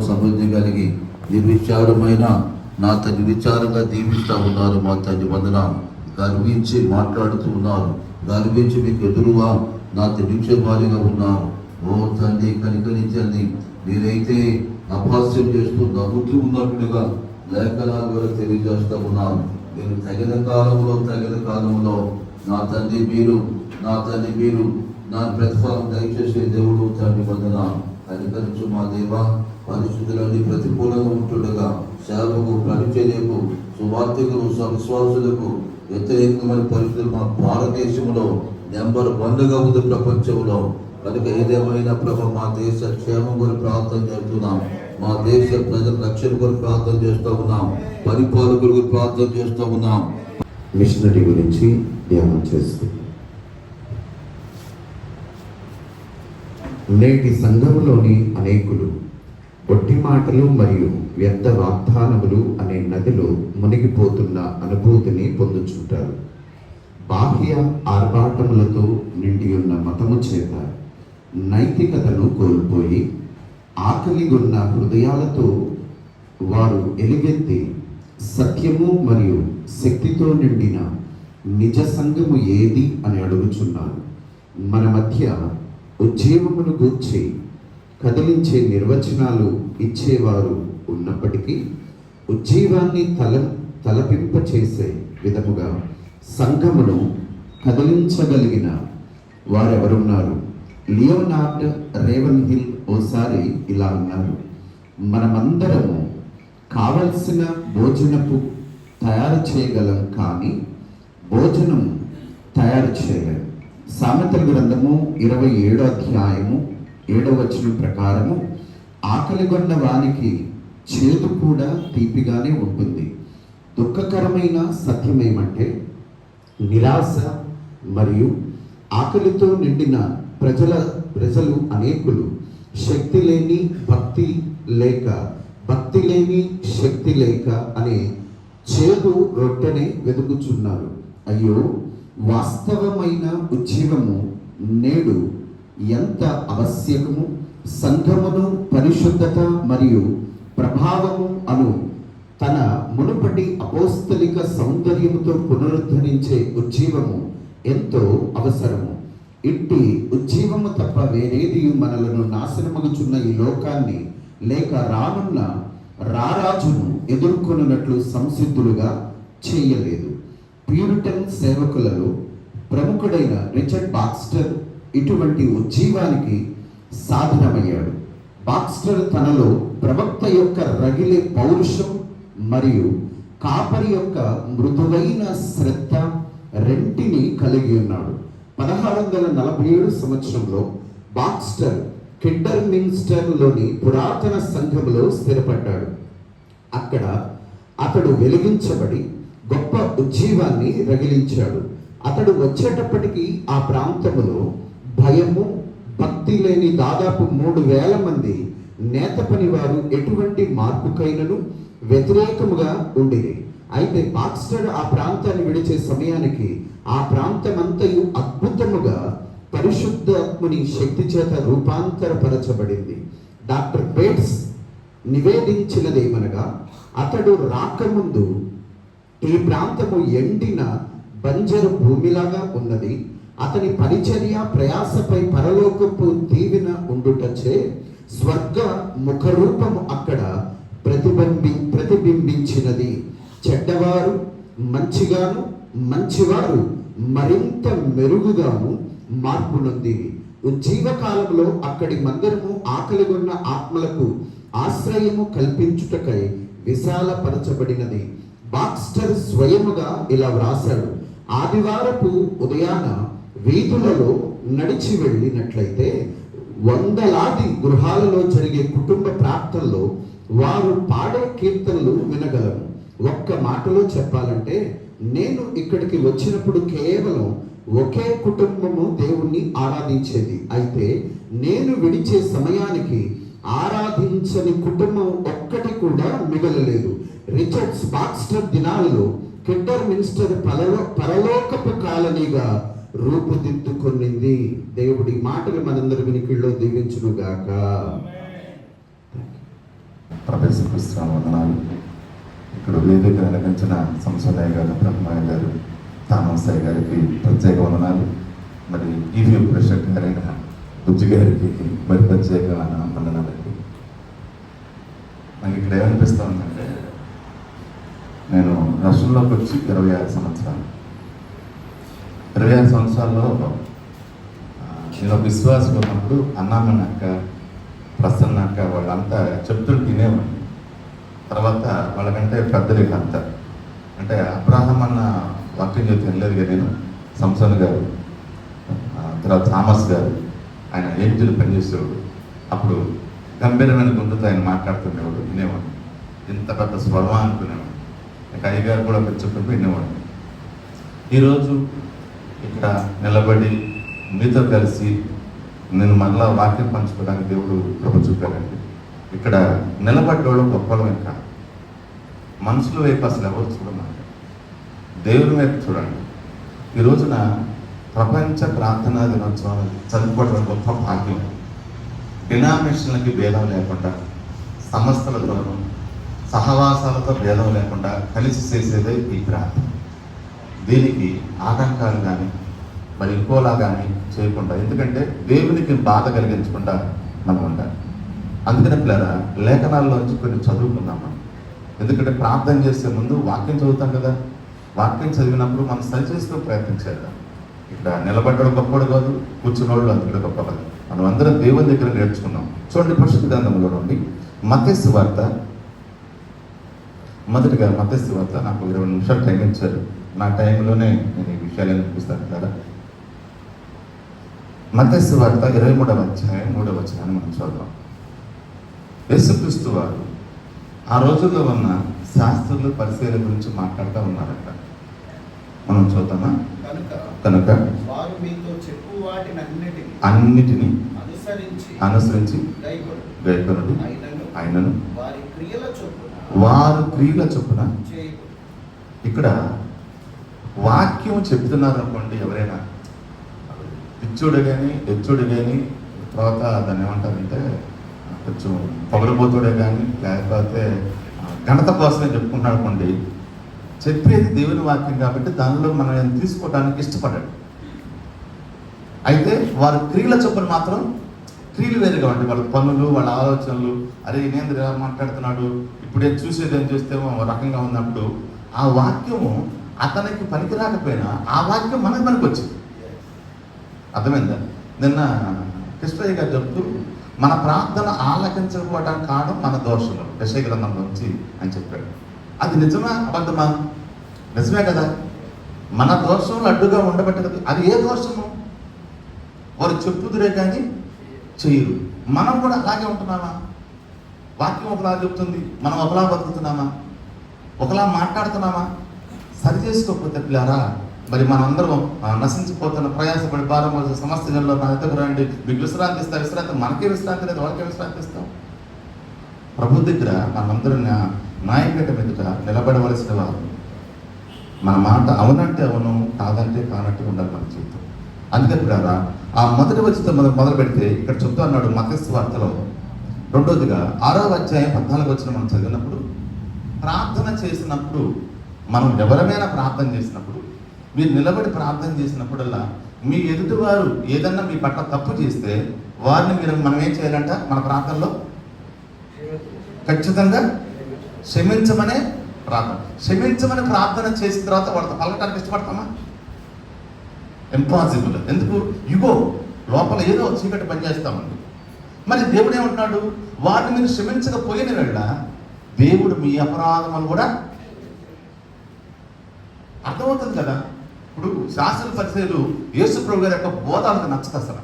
సమృద్ధి కలిగి నిర్విచారమైన నా తండ్రి విచారంగా దీవిస్తూ ఉన్నారు. మా తండ్రి వందన గర్వించి మాట్లాడుతూ ఉన్నారు. గర్వించి మీకు ఎదురుగా నా తండ్రి వారిగా ఉన్నారు. ఓ తండ్రి కనికరించండి. మీరైతే అపహాస్యం చేస్తూ నవ్వుతూ ఉన్నట్లుగా లేఖనాల ద్వారా తెలియజేస్తూ ఉన్నారు. మీరు తగిన కాలంలో నా తండ్రి మీరు నా ప్రతిఫలం దయచేసే దేవుడు తండ్రి వందన కనికరించు మా దేవ. పరిస్థితులన్నీ ప్రతికూలంగా ఉంటుండగా సేవకు పరిచర్యకు సువార్థికులు విశ్వాసులకు వ్యతిరేకమైన పరిస్థితులు మా భారతదేశంలో నెంబర్ 1గా ఉంది ప్రపంచంలో. కనుక ఏదేమైనా ప్రభు మా దేశ క్షేమం గురించి ప్రార్థన చేస్తున్నాం. మా దేశ ప్రజల రక్షణ గురించి ప్రార్థన చేస్తూ ఉన్నాం. పరిపాలకుల గురించి ప్రార్థన చేస్తూ ఉన్నాం. మిషనరీ గురించి ధ్యానం చేస్తుంది. నేటి సంఘములోని అనేకులు ఒట్టి మాటలు మరియు వ్యర్థ వాగ్దానములు అనే నదిలో మునిగిపోతున్న అనుభూతిని పొందుచుంటారు. బాహ్య ఆర్భాటములతో నిండి ఉన్న మతము చేత నైతికతను కోల్పోయి ఆకలిగొన్న హృదయాలతో వారు ఎలుగెత్తి సత్యము మరియు శక్తితో నిండిన నిజ సంఘము ఏది అని అడుగుచున్నారు. మన మధ్య ఉజ్జీవమును గూర్చి కదిలించే నిర్వచనాలు ఇచ్చేవారు ఉన్నప్పటికీ ఉజ్జీవాన్ని తలపింపచేసే విధముగా సంఘమును కదిలించగలిగిన వారెవరున్నారు? లియోనార్డ్ రేవన్హిల్ ఓసారి ఇలా అన్నారు: మనమందరము కావలసిన భోజనపు తయారు చేయగలం, కానీ భోజనం తయారు చేయలేం. సామెతల గ్రంథము 27వ అధ్యాయము 7వ వచనం ప్రకారము ఆకలిగొన్న వానికి చేదు కూడా తీపిగానే ఉంటుంది. దుఃఖకరమైన సత్యం ఏమంటే నిరాశ మరియు ఆకలితో నిండిన ప్రజలు అనేకులు శక్తి లేని భక్తి లేని శక్తి లేక అనే చేదు రొట్టెనే వెతుకుచున్నారు. అయ్యో, వాస్తవమైన ఉజ్జీవము నేడు ఎంత ఆవశ్యకము! సంఘమును పరిశుద్ధత మరియు ప్రభావము అను తన మునుపటి అపోస్తలిక సౌందర్యముతో పునరుద్ధరించే ఉజ్జీవము ఎంతో అవసరము. ఇట్టి ఉజ్జీవము తప్ప వేరేది మనలను నాశనమగుచున్న ఈ లోకాన్ని లేక రానున్న రారాజును ఎదుర్కొనున్నట్లు సంసిద్ధులుగా చేయలేదు. ప్యూరిటన్ సేవకులలో ప్రముఖుడైన రిచర్డ్ బాక్స్టర్ ఇటువంటి ఉజ్జీవానికి సాధనమయ్యాడు. బాక్స్టర్ తనలో ప్రవక్త యొక్క రగిలే పౌరుషం మరియు కాపరి యొక్క మృదువైన శ్రద్ధ రెంటిని కలిగి ఉన్నాడు. 1647 సంవత్సరంలో బాక్స్టర్ కిడ్డర్మిన్స్టర్లోని పురాతన సంఘములో స్థిరపడ్డాడు. అక్కడ అతడు వెలిగించబడి గొప్ప ఉజ్జీవాన్ని రగిలించాడు. అతడు వచ్చేటప్పటికి ఆ ప్రాంతములో భయము భక్తి లేని దాదాపు 3000 మంది నేత పని వారు ఎటువంటి మార్పుకైనను వ్యతిరేకముగా ఉండిరి. అయితే బాక్స్టర్ ఆ ప్రాంతాన్ని విడిచే సమయానికి ఆ ప్రాంతమంతయు అద్భుతముగా పరిశుద్ధాత్ముని శక్తి చేత రూపాంతరపరచబడింది. డాక్టర్ బేట్స్ నివేదించినదేమనగా, అతడు రాకముందు ఈ ప్రాంతము ఎండిన బంజరు భూమిలాగా ఉన్నది. అతని పరిచర్య ప్రయాసపై పరలోకపు దీవెన ఉండుటచే స్వర్గ ముఖరూపము అక్కడ ప్రతిబింబించినది. చెడ్డవారు మంచిగాను, మంచివారు మరింత మెరుగుగాను మార్పు నొందివి. ఉజ్జీవ కాలంలో అక్కడి మందిరము ఆకలిగొన్న ఆత్మలకు ఆశ్రయము కల్పించుటకై విశాలపరచబడినది. బాక్స్టర్ స్వయముగా ఇలా వ్రాశాడు: ఆదివారపు ఉదయాన వీధులలో నడిచి వెళ్ళినట్లయితే వందలాది గృహాలలో జరిగే కుటుంబ ప్రార్థనలో వారు పాడే కీర్తనలు వినగలము. ఒక్క మాటలో చెప్పాలంటే, నేను ఇక్కడికి వచ్చినప్పుడు కేవలం ఒకే కుటుంబము దేవుణ్ణి ఆరాధించేది. అయితే నేను విడిచే సమయానికి ఆరాధించని కుటుంబం ఒక్కటి కూడా మిగలలేదు. రిచర్డ్ బాక్స్టర్ దినాలలో కిడ్డర్మిన్స్టర్ పరలోకపు కాలనీగా రూపుదిద్దుకొనింది. దేవుడి మాటలు మనందరి వినికిడిలో దీవించును గాక. ప్రవేశిస్తున్నాను వందనాలు. ఇక్కడ వేదిక వెలగించిన సంసదయ్య గారు, బ్రహ్మయ్య గారు, తామసయ్య గారికి ప్రత్యేక వందనాలు. మరి ఈవీ ప్రెసిడెంట్ గారైన బుజ్జి గారికి మరి ప్రత్యేక వందనాలండి. నాకు ఇక్కడ ఏమనిపిస్తూ ఉందంటే, నేను రాష్ట్రంలోకి వచ్చి 26 సంవత్సరాలు. 26 సంవత్సరాల్లో నేను విశ్వాసం ఉన్నప్పుడు అన్నామన్న అక్క, ప్రసన్న అక్క వాళ్ళంతా చెప్తుంటే వినేవాడిని. తర్వాత వాళ్ళకంటే పెద్దలు అంతా అంటే అబ్రాహం అన్న వాక్యం చెప్తే వినలేదుగా నేను. సంసన్ గారు, తర్వాత థామస్ గారు, ఆయన ఏంజల్ పనిచేసేవాడు. అప్పుడు గంభీరమైన గుండెతో ఆయన మాట్లాడుతుండేవాడు, వినేవాడు. ఇంత పెద్ద స్వరమా అనుకునేవాడు. ఇక అయ్యగారు కూడా చెప్పి వినేవాడు. ఈరోజు ఇక్కడ నిలబడి మీతో కలిసి నేను మరలా వాక్యం పంచుకోవడానికి దేవుడు కృప చూపాడండి. ఇక్కడ నిలబడ్డోళ్ళు గొప్పలమే కాదు, మనుషుల వైపు అసలు ఎవరు చూడమండి, దేవుని వైపు చూడండి. ఈ రోజున ప్రపంచ ప్రార్థనా దినోత్సవం చదువుకోవడం గొప్ప భాగ్యం. డినామినేషన్లకి భేదం లేకుండా, సంస్థలతోనూ సహవాసాలతో భేదం లేకుండా కలిసి చేసేదే ఈ ప్రార్థన. దీనికి ఆటంకాలు కానీ మరి ఇంకోలా కానీ చేయకుండా, ఎందుకంటే దేవునికి బాధ కలిగించకుండా మనం ఉండాలి. అందుకనే పిల్లరా లేఖనాల్లోంచి కొన్ని చదువుకుందాం మనం. ఎందుకంటే ప్రార్థన చేసే ముందు వాక్యం చదువుతాం కదా, వాక్యం చదివినప్పుడు మనం సరి చేసుకుని ప్రయత్నం చేద్దాం. ఇక్కడ నిలబడ్డడు గొప్పడు కాదు, కూర్చున్నోళ్ళు అందులో గొప్ప కాదు. మనం అందరం దేవుని దగ్గర నేర్చుకున్నాం. చూడండి పరిశుద్ధ గ్రంథంలో నుండి మత్తయి సువార్త. మొదటిగా మత్తయి సువార్త నాకు 20 నిమిషాలు టైం ఇచ్చారు. నా టైంలోనే నేను ఈ విషయాలు చూపిస్తాను కదా. మత్తయి సువార్త 23వ అధ్యాయం 3వ వచనాన్ని మనం చూద్దాం. యేసుక్రీస్తు వారు ఆ రోజుల్లో ఉన్న శాస్త్రులు, పరిశీలన గురించి మాట్లాడుతూ ఉన్నారంట. మనం చూద్దామా? కనుక వారు మీతో చెప్పు అన్నిటినీ అనుసరించి గైకొనుడి, ఆయనను వారి క్రియల చొప్పున ఇక్కడ వాక్యం చెప్తున్నారు అనుకోండి. ఎవరైనా పిచ్చుడు కానీ ఎచ్చుడు కానీ, తర్వాత దాన్ని ఏమంటారంటే కొంచెం పొగరబోతుడే కానీ, లేకపోతే ఘనత కోసమే చెప్పుకుంటాడు అనుకోండి. చెప్పేది దేవుని వాక్యం కాబట్టి దానిలో మనం తీసుకోవడానికి ఇష్టపడ్డాడు. అయితే వారి క్రియల చొప్పున మాత్రం, క్రియలు వేరుగా ఉంటే వాళ్ళ పనులు, వాళ్ళ ఆలోచనలు, అరే నేంద్ర ఎలా మాట్లాడుతున్నాడు, ఇప్పుడే చూసేది ఏం చేస్తేమో రకంగా ఉన్నప్పుడు ఆ వాక్యము అతనికి పనికి రాకపోయినా ఆ వాక్యం మనకు పనికొచ్చింది. అర్థమైందా? నిన్న కృష్ణయ్య గారు చెప్తూ మన ప్రార్థన ఆలకించకపోవడానికి కారణం మన దోషంలో యెషయా గ్రంథంలో నుంచి అని చెప్పాడు. అది నిజమా అబద్ధమా? నిజమే కదా. మన దోషంలో అడ్డుగా ఉండబట్టే కదా. అది ఏ దోషము? వారు చెప్పుదురే కానీ చెయ్యరు. మనం కూడా అలాగే ఉంటున్నామా? వాక్యం ఒకలా చెప్తుంది, మనం ఒకలా బతుకుతున్నామా? ఒకలా మాట్లాడుతున్నామా? సరి చేసుకోకపోతే పిల్లారా, మరి మనందరం నశించిపోతున్న ప్రయాసపడి భారం సమస్యలలో నా దగ్గర రండి, మీకు విశ్రాంతి ఇస్తా. విశ్రాంతి మనకే విశ్రాంతి లేదు, వాళ్ళకే విశ్రాంతి ఇస్తాం. ప్రభు దగ్గర మనందరం నాయకుడి మీదట నిలబడవలసిన వారు. మన మాట అవునంటే అవును, కాదంటే కానట్టు ఉండాలి మన జీవితం. అందుకే పిల్లారా ఆ మొదటి వచ్చిన మొదలు పెడితే ఇక్కడ చెప్తా అన్నాడు మత్తయి సువార్తలో. రెండోదిగా 6వ అధ్యాయం 14వ వచనం మనం చదివినప్పుడు, ప్రార్థన చేసినప్పుడు మనం ఎవరమైనా ప్రార్థన చేసినప్పుడు, మీరు నిలబడి ప్రార్థన చేసినప్పుడల్లా మీ ఎదుటివారు ఏదన్నా మీ పట్ల తప్పు చేస్తే వారిని మనం ఏం చేయాలంట? మన ప్రార్థనలో ఖచ్చితంగా క్షమించమనే ప్రార్థన. క్షమించమని ప్రార్థన చేసిన తర్వాత వాళ్ళతో పలకటానికి ఇష్టపడతామా? ఇంపాసిబుల్. ఎందుకు? ఇగో లోపల ఏదో చీకటి పనిచేస్తామండి. మరి దేవుడు ఏమంటున్నాడు? వారిని మీరు క్షమించకపోయిన వేళ దేవుడు మీ అపరాధములు కూడా అర్థమవుతుంది కదా. ఇప్పుడు శాస్త్ర పరిచయాలు యేసుప్రభు గారి యొక్క బోధాలకు నచ్చదు అసలు.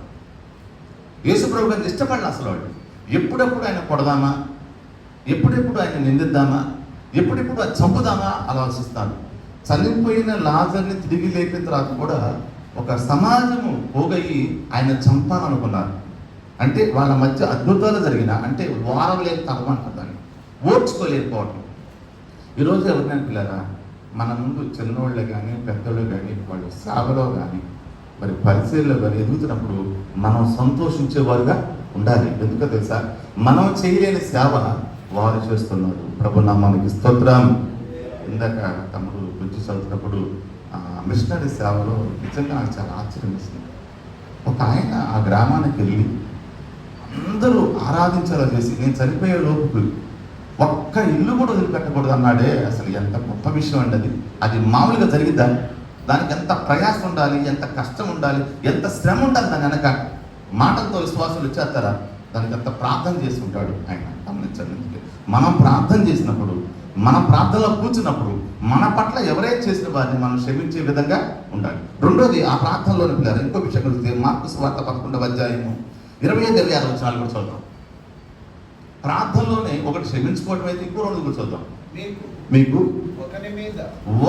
యేసుప్రభు గారిని ఇష్టపడాలి అసలు. వాళ్ళు ఎప్పుడెప్పుడు ఆయన కొడదామా, ఎప్పుడెప్పుడు ఆయన నిందిద్దామా, ఎప్పుడెప్పుడు అది చంపుదామా ఆలోచిస్తాను. చనిపోయిన లాజర్ని తిరిగి లేపిన తర్వాత కూడా ఒక సమాజము పోగయి ఆయన చంపాలనుకున్నారు. అంటే వాళ్ళ మధ్య అద్భుతాలు జరిగిన, అంటే వారం లేని తరం అంటారు దాన్ని, ఓర్చుకోలేకపోవటం. ఈరోజు ఎవరినైనా పిల్లరా మన ముందు చిన్నోళ్ళే కానీ పెద్దోళ్ళు కానీ వాళ్ళు సేవలో కానీ మరి పరిచయంలో కానీ ఎదుగుతున్నప్పుడు మనం సంతోషించేవారుగా ఉండాలి. ఎందుకో తెలుసా? మనం చేయలేని సేవ వారు చేస్తున్నారు. ప్రభు నామానికి స్తోత్రం. ఇందాక తమ్ముడు గురించి చదువుతున్నప్పుడు మిషనరీ సేవలో నిజంగా నాకు చాలా ఆశ్చర్యం వేసింది. ఒక ఆయన ఆ గ్రామానికి వెళ్ళి అందరూ ఆరాధించేలా చేసి నేను చనిపోయే లోపు ఒక్క ఇల్లు కూడా వదిలిపెట్టకూడదు అన్నాడే. అసలు ఎంత గొప్ప విషయం అండి అది. అది మామూలుగా జరిగిద్దా? దానికి ఎంత ప్రయాసం ఉండాలి, ఎంత కష్టం ఉండాలి, ఎంత శ్రమ ఉండాలి. దాని వెనక మాటలతో విశ్వాసాలు వచ్చేస్తారా? దానికి ఎంత ప్రార్థన చేసి ఉంటాడు ఆయన. గమనించండి, మనం ప్రార్థన చేసినప్పుడు, మన ప్రార్థనలో కూర్చున్నప్పుడు మన పట్ల ఎవరైతే చేసిన వారిని మనం క్షమించే విధంగా ఉండాలి. రెండోది, ఆ ప్రార్థనలోని పిల్లలు ఇంకో విషయం కలిగితే మార్కు సువార్త 11వ అధ్యాయము 25-26 వచనాలు కూడా చూద్దాం. ప్రార్థనలోనే ఒకటి క్షమించుకోవడం అయితే ఇంకో రెండు కూడా చూద్దాం. మీకు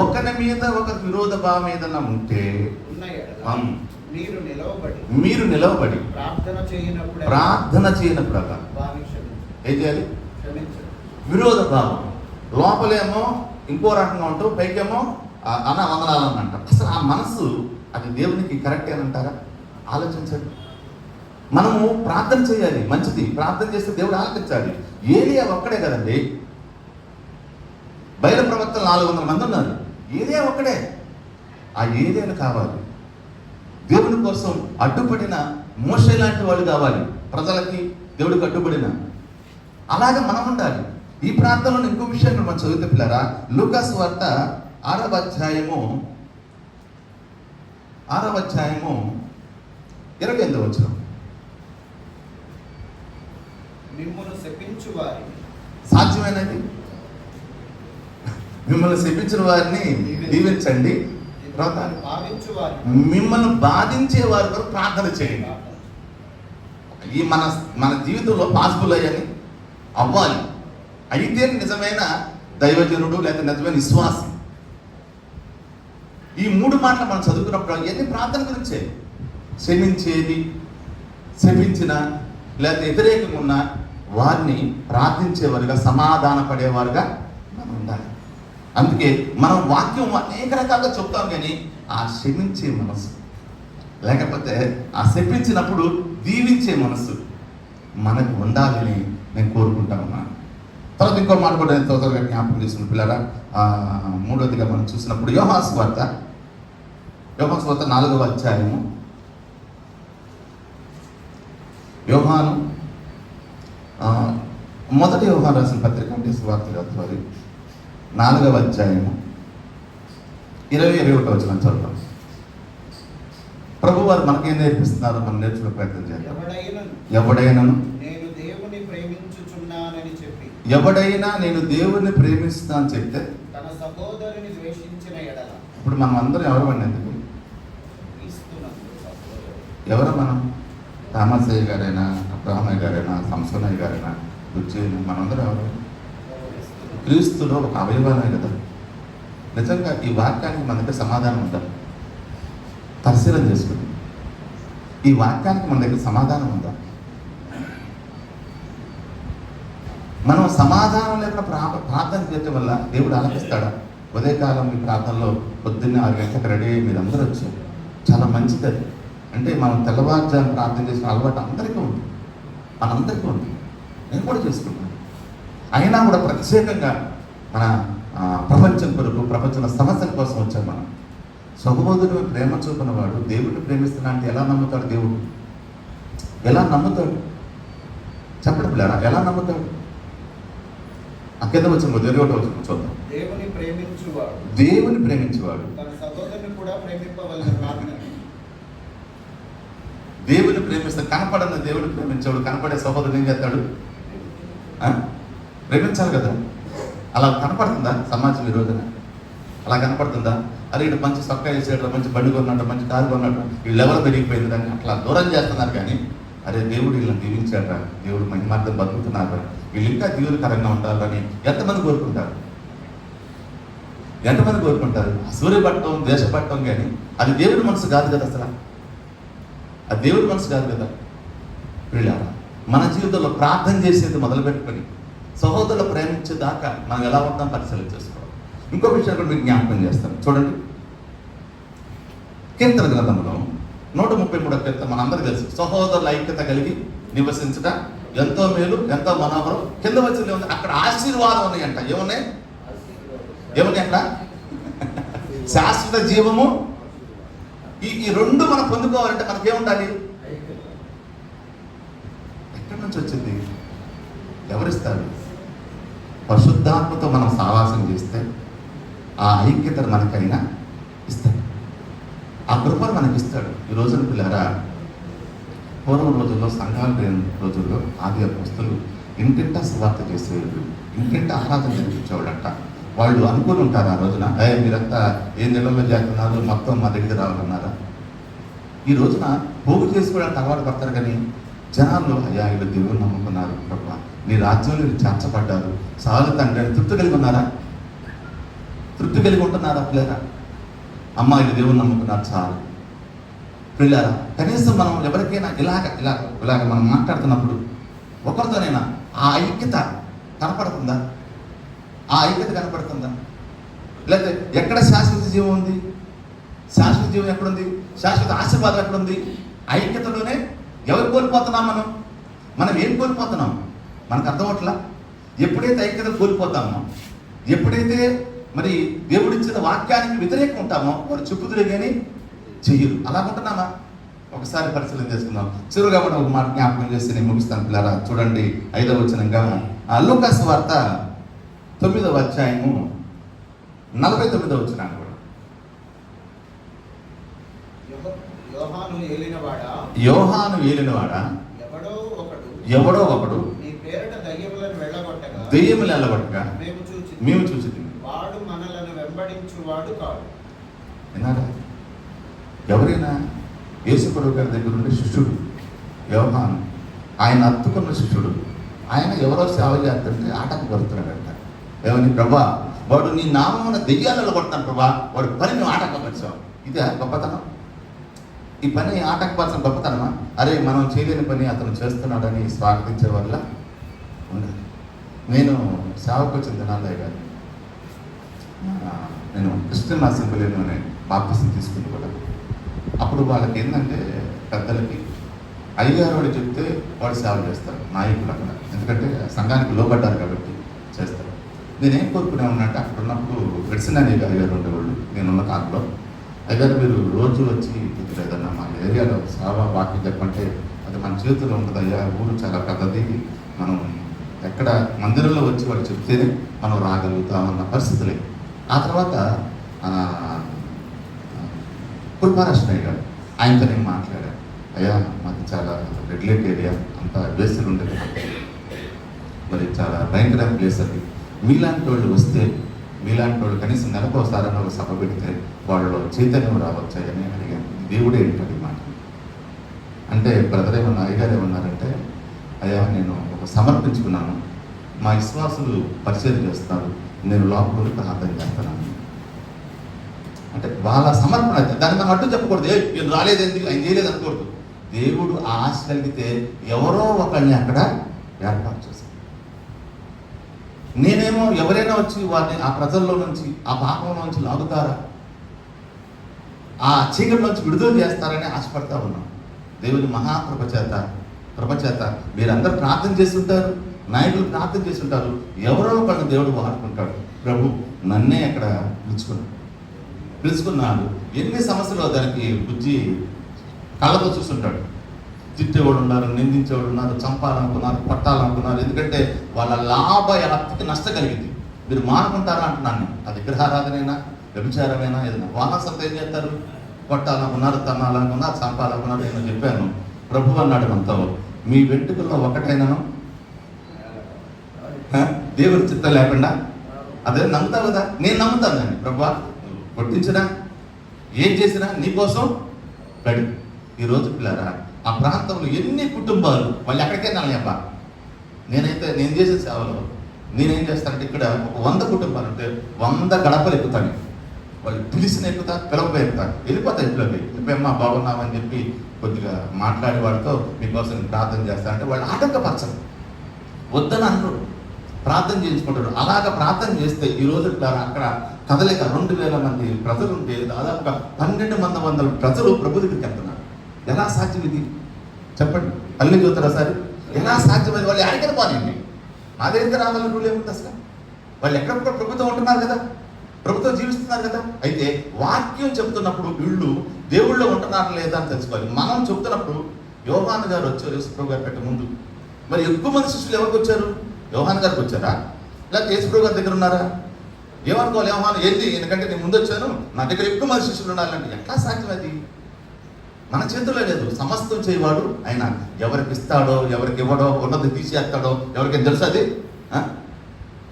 ఒకరి మీద ఒక విరోధ భావం ఏదన్నా ఉంటే మీరు నిలవబడి ప్రార్థన చేయనప్పుడు ఏం చేయాలి? విరోధ భావం లోపలేమో ఇంకో రకంగా ఉంటాం, పైకేమో వందనాలని అంటాం. అసలు ఆ మనసు అది దేవునికి కరెక్ట్ అని అంటారా? ఆలోచించండి. మనము ప్రార్థన చేయాలి, మంచిది. ప్రార్థన చేస్తే దేవుడు ఆలకించాలి. ఏలియా ఒక్కడే కదండి. బయలు ప్రవక్తలు 400 మంది ఉన్నారు. ఏలియా ఒక్కడే. ఆ ఏలియాను కావాలి. దేవుని కోసం అడ్డుపడిన మోషే లాంటి వాళ్ళు కావాలి. ప్రజలకి దేవుడికి అడ్డుపడిన అలాగే మనం ఉండాలి. ఈ ప్రాంతంలో ఇంకో విషయాన్ని మనం చదివితే పిల్లరా, లూకాసు వార్త 6వ అధ్యాయము 28వ వచనం. సాధ్యమైనది మిమ్మల్ని శపించిన వారిని దీవించండి, మిమ్మల్ని బాధించే వారి కొరకు ప్రార్థన చేయండి. ఈ మన జీవితంలో పాసిబుల్ అయ్యని అవ్వాలి. అయితే నిజమైన దైవజనుడు లేదా నిజమైన విశ్వాసి. ఈ 3 మాటలు మనం చదువుకున్నప్పుడు ఎన్ని ప్రార్థన గురించే. క్షమించేది, శపించిన లేదా వ్యతిరేకంగా ఉన్న వారిని ప్రార్థించేవారుగా, సమాధాన పడేవారుగా మనం ఉండాలి. అందుకే మనం వాక్యం అనేక రకాలుగా చెప్తాం, కానీ ఆ క్షమించే మనసు, లేకపోతే ఆ శపించినప్పుడు దీవించే మనసు మనకు ఉండాలని నేను కోరుకుంటా ఉన్నాను. తర్వాత ఇంకో మాట కూడా నేను తొందరగా జ్ఞాపకం చేసిన పిల్లరా, 3వదిగా మనం చూసినప్పుడు యోహాను సువార్త 4వ అధ్యాయము. యోహాను మొదటి యోహాను రాసిన పత్రిక అంటే సువార్త వారి 4వ అధ్యాయము 20-21 వచనం చదువుతాం. ప్రభు వారు మనకేం నేర్పిస్తున్నారు, మనం నేర్చుకునే ప్రయత్నం చేద్దాం. ఎవడైనా నేను దేవుని ప్రేమిస్తున్నాను చెప్తే తన సహోదరుని ద్వేషించిన ఎడల. ఇప్పుడు మనం అందరం ఎవరు అండి? ఎందుకు ఎవరు మనం? రామసయ్య గారైనా, అబ్రహ్మయ్య గారైనా, సంసోనయ్య గారైనా, రుచైనా, మనందరం ఎవరు? క్రీస్తులో ఒక అవయవాలే కదా. నిజంగా ఈ వాక్యానికి మన దగ్గర సమాధానం ఉందా? పరిశీలన చేసుకుంది. ఈ వాక్యానికి మన దగ్గర సమాధానం ఉందా? మనం సమాధానం లేకుండా ప్రార్థన చేయటం వల్ల దేవుడు ఆలకిస్తాడా? ఉదయకాలం ఈ ప్రార్థనలో పొద్దున్నే 6 గంటలకు రెడీ అయ్యి మీరందరూ వచ్చారు. చాలా మంచిది అది. అంటే మనం తెల్లవారుజాము ప్రార్థన చేసిన అలవాటు అందరికీ ఉంది, మనందరికీ ఉంది. నేను కూడా చేసుకున్నాను. అయినా కూడా ప్రత్యేకంగా మన ప్రపంచం కొరకు, ప్రపంచంలో సమస్యల కోసం వచ్చాం. మనం సహోదరుడు ప్రేమ చూపినవాడు దేవుడిని ప్రేమిస్తున్నా అంటే ఎలా నమ్ముతాడు? దేవుడు ఎలా నమ్ముతాడు? చెప్పడం పిల్లరా, ఎలా నమ్ముతాడు? ఆ కింద వచ్చిన 21వ వచనం చూద్దాం. దేవుని ప్రేమించువాడు దేవుని ప్రేమిస్తే, కనపడని దేవుని ప్రేమించాడు, కనపడే సహోదరుడు ఏం చేస్తాడు? ప్రేమించాలి కదా. అలా కనపడుతుందా సమాజం ఈ రోజున? అలా కనపడుతుందా? అరే ఇటు మంచి సొక్క వేసేట, మంచి బండి కొన్నట్టు, మంచి కారు కొన్నట్టు, వీళ్ళు లెవెల్ పెరిగిపోయింది దాన్ని అట్లా దూరం చేస్తున్నారు. కానీ అరే దేవుడు వీళ్ళని దీవించాట, దేవుడు మహిమార్థం బతుకుతున్నారు, వీళ్ళు ఇంకా దీవులకరంగా ఉండాలని ఎంతమంది కోరుకుంటారు? ఎంతమంది కోరుకుంటారు? సూర్యపట్టం, దేశపట్టం, కానీ అది దేవుడి మనసు కాదు కదా. అసలు అది దేవుడి మనసు కాదు కదా. వీళ్ళారా మన జీవితంలో ప్రార్థన చేసేది మొదలుపెట్టుకొని సహోదరులు ప్రేమించేదాకా మనం ఎలా ఉంటాం పరిశీలన చేసుకోవాలి. ఇంకో విషయం కూడా మీకు జ్ఞాపకం చేస్తాను. చూడండి, కీర్తన గ్రంథంలో 133వ కీర్తన మనందరికీ తెలుసు. సహోదరుల ఐక్యత కలిగి నివసించుట ఎంతో మేలు ఎంతో మనోహరం, కింద వచ్చింది ఉంది అక్కడ ఆశీర్వాదం ఉన్నాయంట. ఏమున్నాయి అక్కడ? శాశ్వత జీవము. ఈ రెండు మనం పొందుకోవాలంటే మనకేముండాలి? ఎక్కడి నుంచి వచ్చింది? ఎవరిస్తారు? పరిశుద్ధాత్మతో మనం సావాసం చేస్తే ఆ ఐక్యతను మనకైనా ఇస్తాడు, ఆ కృపను మనకి ఇస్తాడు. ఈ రోజున పిల్లారా, పూర్వం రోజుల్లో, సంఘాలు లేని రోజుల్లో ఆది అపోస్తలులు ఇంటింటా సువార్త చేసేవాళ్ళు, ఇంటింటా ఆరాధన జరిపించేవాళ్ళంట. వాళ్ళు అనుకుని ఉంటారు ఆ రోజున, మీరంతా ఏ నెలలో చేస్తున్నారు, మొత్తం మా దగ్గర రావాలన్నారా? ఈ రోజున పోగు చేసుకోవడానికి అలవాటు పడతారు, కానీ జనాల్లో అయ్యా వీళ్ళు దేవుని నమ్ముకున్నారు ప్రభా, నీ రాజ్యంలో చేర్చబడ్డారు, సాలు తండ్రి అని తృప్తి కలిగి ఉన్నారా? తృప్తి కలిగి ఉంటున్నారా పిల్లరా? అమ్మాయిలు దేవుని నమ్ముకున్నారు చాలు. పిల్లరా, కనీసం మనం ఎవరికైనా ఇలాగ మనం మాట్లాడుతున్నప్పుడు ఒకరితోనైనా ఆ ఐక్యత కనపడుతుందా? ఆ ఐక్యత కనపడుతుందా? లేకపోతే ఎక్కడ శాశ్వత జీవం ఉంది? శాశ్వత జీవం ఎక్కడుంది? శాశ్వత ఆశీర్వాదం ఎక్కడుంది? ఐక్యతలోనే. ఎవరు కోల్పోతున్నాం? మనం ఏం కోల్పోతున్నాం? మనకు అర్థం అవట్లా. ఎప్పుడైతే ఐక్యత కోల్పోతామో, ఎప్పుడైతే మరి దేవుడిచ్చిన వాక్యానికి వ్యతిరేకం ఉంటామో, వారు చెప్పుదురే కానీ చెయ్యరు. అలా ఉంటున్నామా? ఒకసారి పరిశీలన చేసుకుందాం. చివరిగా కూడా ఒక మాట జ్ఞాపకం చేసి నేను ముగిస్తాను పిల్లరా. చూడండి 5వ వచనంగా లూకా సువార్త 9వ అధ్యాయము 49వ వచనాన్ని కూడా. యోహాను ఏలినవాడా, ఎవడో ఒకడు నీ పేరిట దెయ్యములను వెళ్ళగొట్టగా మేము చూసి వాడు మనలను వెంబడించువాడు కాదు. విన్నారా? ఎవరైనా యేసుప్రభు గారి దగ్గర ఉండే శిష్యుడు యోహాను, ఆయన అత్తుకున్న శిష్యుడు. ఆయన ఎవరో సేవ చేస్తుంటే ఆటంకపరుస్తున్నాడంట. ఏమని? ప్రభా, వాడు నీ నామమున దెయ్యాలలో కొడతాను ప్రభా, వాడు పని మేము ఆటంకపరిచావు. ఇదే గొప్పతనం. ఈ పని ఆటంకపరచడం గొప్పతనమా? అరే, మనం చేయలేని పని అతను చేస్తున్నాడని స్వాగతించే వల్ల ఉండాలి. నేను సేవకు వచ్చిన దినాలే గారు, నేను క్రిస్టియన్ అసెంబ్లీలోనే బాప్తిసం తీసుకుంది కూడా. అప్పుడు వాళ్ళకి ఏంటంటే, పెద్దలకి అయ్యగారు వాడు చెప్తే వాడు సేవ చేస్తారు, నాయకులు అక్కడ. ఎందుకంటే సంఘానికి లోబడ్డారు కాబట్టి చేస్తారు. నేనేం కోరుకునే ఉన్నట్టు, అక్కడ ఉన్నప్పుడు గడిసిన అయ్యగారు ఉండేవాళ్ళు నేనున్న కాలంలో. అయ్యగారు, మీరు రోజు వచ్చి ఏదన్నా మా ఏరియాలో సేవ వాక్యం చెప్పంటే అది మన చేతిలో ఉంటుంది అయ్యా, ఊరు చాలా పెద్దది, మనం ఎక్కడ మందిరంలో వచ్చి వాడు చెప్తేనే మనం రాగలుగుతామన్న పరిస్థితులే. ఆ తర్వాత కృపారాష్ట్రయ్య గారు, ఆయనతో నేను మాట్లాడాను. అయ్యా, మాది చాలా రెగ్యులేట్ ఏరియా, అంతా బేస్లు ఉండేది, మరి చాలా భయంకరమైన ప్లేస్ అది. మీలాంటి వాళ్ళు వస్తే, మీలాంటి వాళ్ళు కనీసం నెలకోసారని ఒక సభ పెడితే వాళ్ళలో చైతన్యం రావచ్చాయని అడిగాను. దేవుడే ఏంటది మాట అంటే, బ్రదర్ ఏమన్నా, అయ్యగారు ఏమన్నారంటే, అయ్యా నేను ఒక సమర్పించుకున్నాను, మా విశ్వాసులు పరిచయం చేస్తారు, నేను లోపల ప్రార్థన చేస్తున్నాను అంటే వాళ్ళ సమర్పణ. దాన్ని మనం అడ్డు చెప్పకూడదు, నేను రాలేదేంటి, ఆయన చేయలేదు అనకూడదు. దేవుడు ఆశ కలిగితే ఎవరో ఒకరిని అక్కడ ఏర్పాటు చేశాడు. నేనేమో ఎవరైనా వచ్చి వారిని ఆ ప్రజల్లో నుంచి, ఆ పాపంలో నుంచి లాగుతారా, ఆ చీకటిలోంచి విడుదల చేస్తారని ఆశపడతా ఉన్నాం. దేవుని కృప చేత మీరందరూ ప్రార్థన చేసి ఉంటారు, నాయకులు ప్రార్థన చేసి ఉంటారు, ఎవరో ఒకరిని దేవుడు వాడుకుంటాడు. ప్రభు నన్నే అక్కడ పిలుచుకున్నాడు. ఎన్ని సమస్యలు దానికి బుజ్జి కళ్ళతో చూస్తుంటాడు. తిట్టేవాడు ఉన్నారు, నిందించేవాడు ఉన్నారు, చంపాలనుకున్నారు, పట్టాలనుకున్నారు. ఎందుకంటే వాళ్ళ లాభ వ్యాప్తికి నష్టం కలిగింది. మీరు మానుకుంటారా అంటున్నాను నేను. అది విగ్రహారాధనైనా, వ్యభిచారమైనా, ఏదైనా వాహసంతో ఏం చేస్తారు? కొట్టాలనుకున్నారు, తన్నాలనుకున్నారు, చంపాలనుకున్నారు. నేను చెప్పాను, ప్రభు అన్నాడు మనతో, మీ వెంట్రుకల్లో ఒకటైనాను దేవుడి చిత్తం లేకుండా అదే నమ్ముతావు కదా. నేను నమ్ముతాను దాన్ని. ప్రభు కొట్టించినా ఏం చేసినా నీకోసం గడి. ఈరోజు పిల్లరా, ఆ ప్రాంతంలో ఎన్ని కుటుంబాలు వాళ్ళు ఎక్కడికైనా అబ్బా. నేను చేసే సేవలో నేనేం చేస్తానంటే, ఇక్కడ ఒక 100 కుటుంబాలు ఉంటే 100 గడపలు ఎక్కుతాను. వాళ్ళు పిలిచిన ఎక్కుతా, పిలవపై ఎక్కుతారు, వెళ్ళిపోతాయి. వెళ్ళిపోయమ్మా బాగున్నామని చెప్పి కొద్దిగా మాట్లాడి వాళ్ళతో మీకోసం ప్రార్థన చేస్తారంటే వాళ్ళు ఆటంకపరచరు, వద్దని అనరు, ప్రార్థన చేయించుకుంటారు. అలాగ ప్రార్థన చేస్తే ఈరోజు అక్కడ కదలిక 2000 మంది ప్రజలు ఉంటే దాదాపుగా 1200 ప్రజలు ప్రభు దగ్గరికి వెళ్తున్నారు. ఎలా సాధ్యం ఇది చెప్పండి? అల్లి చూస్తారా సార్? ఎలా సాధ్యమైంది? వాళ్ళు ఎక్కడికి పోనండి, నా దగ్గర రావాలని రూల్ ఏముంది అసలు? వాళ్ళు ఎక్కడెక్కడ ప్రభుత్వం ఉంటున్నారు కదా, ప్రభుత్వం జీవిస్తున్నారు కదా. అయితే వాక్యం చెప్తున్నప్పుడు వీళ్ళు దేవుళ్ళో ఉంటున్నారు లేదా అని తెలుసుకోవాలి. మనం చెప్తున్నప్పుడు యోహాను గారు వచ్చారు యేసుప్రభు గారి కంటే ముందు. మరి ఎక్కువ మంది శిష్యులు ఎవరికి వచ్చారు? యోహాను గారికి వచ్చారా, లేకపోతే యేసుప్రభు గారి దగ్గర ఉన్నారా? ఏమనుకోవాలి, యోహాను ఏంటి ఎందుకంటే నేను ముందు వచ్చాను, నా దగ్గర ఎక్కువ మంది శిష్యులు ఉండాలంటే ఎట్లా సాధ్యం? అది మన చేతుల్లో లేదు. సమస్తం చేయవాడు ఆయన. ఎవరికి ఇస్తాడో, ఎవరికి ఇవ్వడో, ఉన్నది తీసేస్తాడో ఎవరికి తెలుసు? అది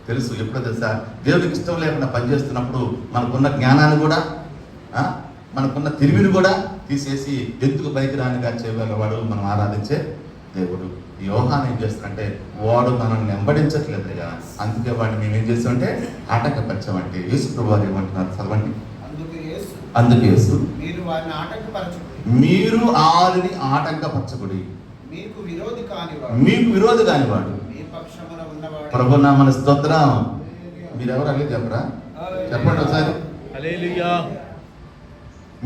తెలుసు. ఎప్పుడో తెలుసా? దేవుడికి ఇష్టం లేకుండా పనిచేస్తున్నప్పుడు మనకున్న జ్ఞానాన్ని కూడా, మనకున్న తెలివిని కూడా తీసేసి ఎందుకు పైకి రానిగా చేయగలవాడు మనం ఆరాధించే దేవుడు. ఈ యోహాను ఏం చేస్తారంటే, వాడు మనల్ని వెంబడించట్లేదు కదా, అందుకే వాడిని మేము ఏం చేస్తామంటే ఆటంకపరచామంటే. యేసుప్రభు వారు ఏమంటున్నారు? చదవండి. అందుకు యేసు, మీరు వారిని ఆటంకపరచకుడి, మీరు ఆరిని ఆటంకపరచకుడి, మీకు విరోధి కానివాడు, మీకు విరోధి కానివాడు మీ పక్షమున ఉన్నవాడు. ప్రభునా మన స్తోత్రం. మీరెవరు అలా చెప్పరా? చెప్పండి ఒకసారి. హల్లెలూయా.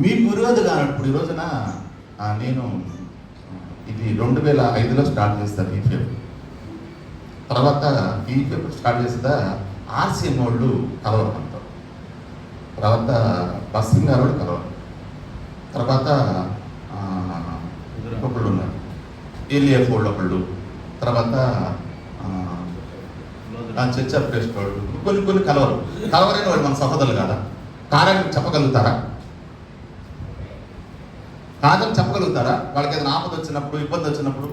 మీకు విరోధి కానప్పుడు ఈ రోజున నేను ఇది 2005లో స్టార్ట్ చేస్తాను ఈపీఎఫ్. తర్వాత ఈపీఎఫ్ స్టార్ట్ చేసేదా ఆర్సీఎం వాళ్ళు కలవరంటారు, తర్వాత బస్సింగ్ గారు వాళ్ళు కలవరు, తర్వాత ఒకళ్ళు ఉన్నారు ఏలిఎఫ్ వాళ్ళు ఒకళ్ళు, తర్వాత చర్చ్ ఆఫ్ క్రైస్ట్ వాళ్ళు, కొన్ని కలవరైన వాళ్ళు మన సహోదరులు కాదా? కారణం చెప్పగలుగుతారా? కాదని చెప్పగలుగుతారా? వాళ్ళకి ఏదైనా ఆపద వచ్చినప్పుడు, ఇబ్బంది వచ్చినప్పుడు,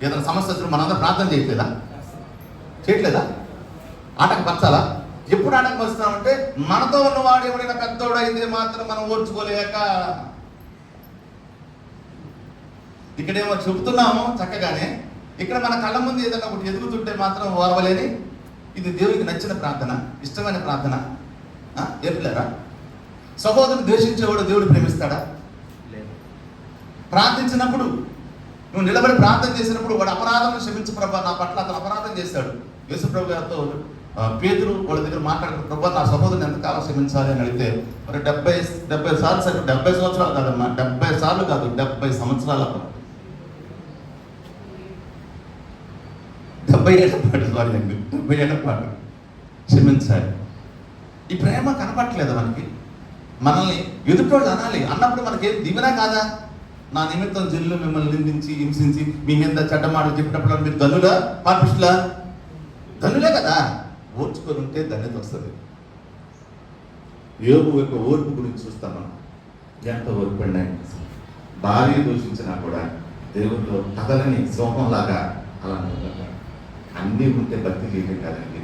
ఏదైనా సమస్య వచ్చినప్పుడు మనందరం ప్రార్థన చేయట్లేదా? ఆటంకపరచాలా? ఎప్పుడు ఆటంకపరుస్తున్నామంటే మనతో ఉన్నవాడు ఎవరైనా పెద్దోడు అయితే మాత్రం మనం ఓర్చుకోలేక, ఇక్కడేమో చెబుతున్నాము చక్కగానే, ఇక్కడ మన కళ్ళ ముందు ఏదైనా ఒకటి ఎదుగుతుంటే మాత్రం ఓర్వలేని. ఇది దేవుడికి నచ్చిన ప్రార్థన, ఇష్టమైన ప్రార్థన. ఏపిల్లారా? సహోదరుని ద్వేషించేవాడు దేవుడు ప్రేమిస్తాడా? ప్రార్థించినప్పుడు, నువ్వు నిలబడి ప్రార్థన చేసినప్పుడు వాడు అపరాధం క్షమించు ప్రభా, నా పట్ల అతను అపరాధం చేశాడు. యేసుప్రభు గారితో పేతురు వాళ్ళ దగ్గర మాట్లాడుతున్న, ప్రభా నా సహోదరుని ఎంతకాలం క్షమించాలి అని అడిగితే, మరి 70 సార్లు, సరే 70 సంవత్సరాలు కాదమ్మా, 70 సార్లు కాదు, 70 సంవత్సరాల 70 ఏళ్ల పాటు, సారీ అండి, 70 ఏళ్ల పాటు క్షమించాలి. ఈ ప్రేమ కనపట్లేదు మనకి. మనల్ని ఎదుటోళ్ళు అనాలి, అన్నప్పుడు మనకి దివినా కాదా? నా నిమిత్తం జల్లు మిమ్మల్ని నిందించి హింసించి మీ మీద చెడ్డమాటలు చెప్పినప్పుడు మీరు ధనులా పాపిష్లా? ధనులే కదా. ఓర్చుకొని ఉంటే ధన్యత వస్తుంది. యోబు యొక్క ఓర్పు గురించి చూస్తాం మనం. ఎంత ఓర్పండి, భార్య దూషించినా కూడా దేవుడితో కథలని సింహంలాగా అలా అన్నీ ఉంటే భక్తి చేయడం కాదండి.